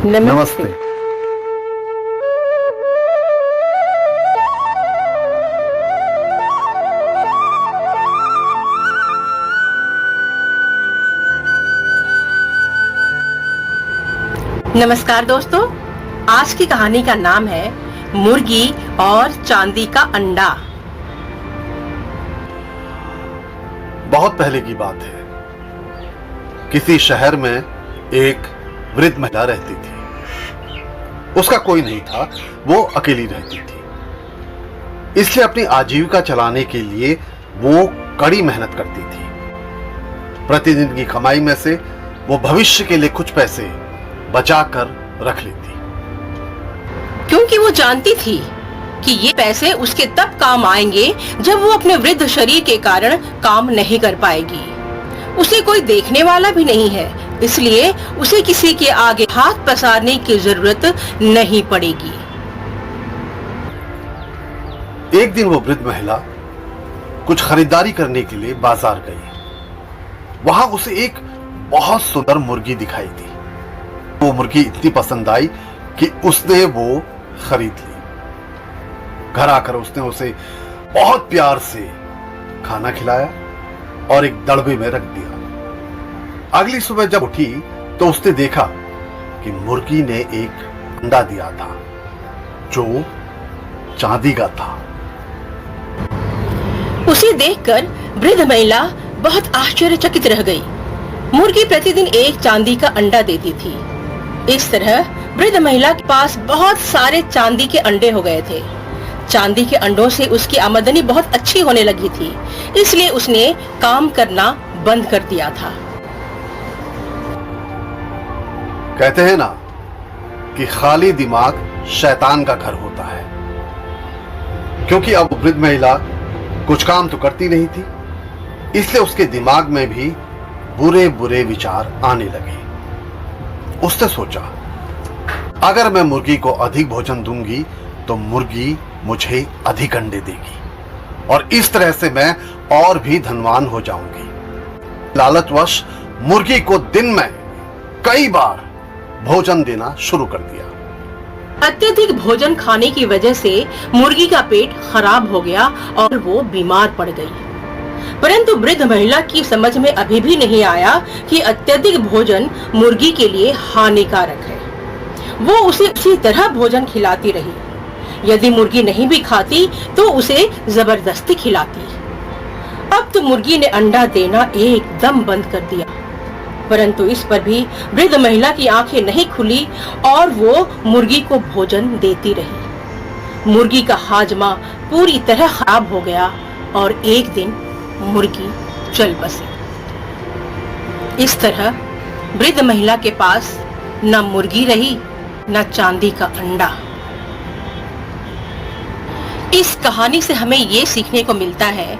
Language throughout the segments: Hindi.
नमस्ते। नमस्कार दोस्तों, आज की कहानी का नाम है मुर्गी और चांदी का अंडा। बहुत पहले की बात है। किसी शहर में एक वृद्ध महिला रहती थी। उसका कोई नहीं था, वो अकेली रहती थी। इसलिए अपनी आजीविका चलाने के लिए वो कड़ी मेहनत करती थी। प्रतिदिन की कमाई में से वो भविष्य के लिए कुछ पैसे बचाकर रख लेती, क्योंकि वो जानती थी कि ये पैसे उसके तब काम आएंगे जब वो अपने वृद्ध शरीर के कारण काम नहीं कर पाएगी। उसे कोई देखने वाला भी नहीं है, इसलिए उसे किसी के आगे हाथ पसारने की जरूरत नहीं पड़ेगी। एक दिन वो वृद्ध महिला कुछ खरीदारी करने के लिए बाजार गई। वहां उसे एक बहुत सुंदर मुर्गी दिखाई दी। वो मुर्गी इतनी पसंद आई कि उसने वो खरीद ली। घर आकर उसने उसे बहुत प्यार से खाना खिलाया और एक दड़बे में रख दिया। अगली सुबह जब उठी तो उसने देखा कि मुर्गी ने एक अंडा दिया था जो चांदी का था। उसे देखकर वृद्ध महिला बहुत आश्चर्यचकित रह गई। मुर्गी प्रतिदिन एक चांदी का अंडा देती थी। इस तरह वृद्ध महिला के पास बहुत सारे चांदी के अंडे हो गए थे। चांदी के अंडों से उसकी आमदनी बहुत अच्छी होने लगी थी, इसलिए उसने काम करना बंद कर दिया था। कहते हैं ना कि खाली दिमाग शैतान का घर होता है। क्योंकि अब वृद्ध महिला कुछ काम तो करती नहीं थी, इसलिए उसके दिमाग में भी बुरे बुरे विचार आने लगे। उसने सोचा, अगर मैं मुर्गी को अधिक भोजन दूंगी तो मुर्गी मुझे अधिक अंडे देगी और इस तरह से मैं और भी धनवान हो जाऊंगी। लालचवश मुर्गी को दिन में कई बार भोजन देना शुरू कर दिया। अत्यधिक भोजन खाने की वजह से मुर्गी का पेट खराब हो गया और वो बीमार पड़ गई। परंतु वृद्ध महिला की समझ में अभी भी नहीं आया कि अत्यधिक भोजन मुर्गी के लिए हानिकारक है। वो उसे उसी तरह भोजन खिलाती रही। यदि मुर्गी नहीं भी खाती तो उसे जबरदस्ती खिलाती। अब तो मुर्गी ने अंडा देना एकदम बंद कर दिया। परंतु इस पर भी वृद्ध महिला की आंखें नहीं खुली और वो मुर्गी को भोजन देती रही। मुर्गी का हाजमा पूरी तरह खराब हो गया और एक दिन मुर्गी चल बसी। इस तरह वृद्ध महिला के पास न मुर्गी रही न चांदी का अंडा। इस कहानी से हमें ये सीखने को मिलता है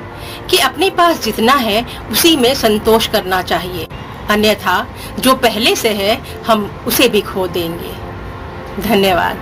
कि अपने पास जितना है उसी में संतोष करना चाहिए, अन्यथा जो पहले से है हम उसे भी खो देंगे। धन्यवाद।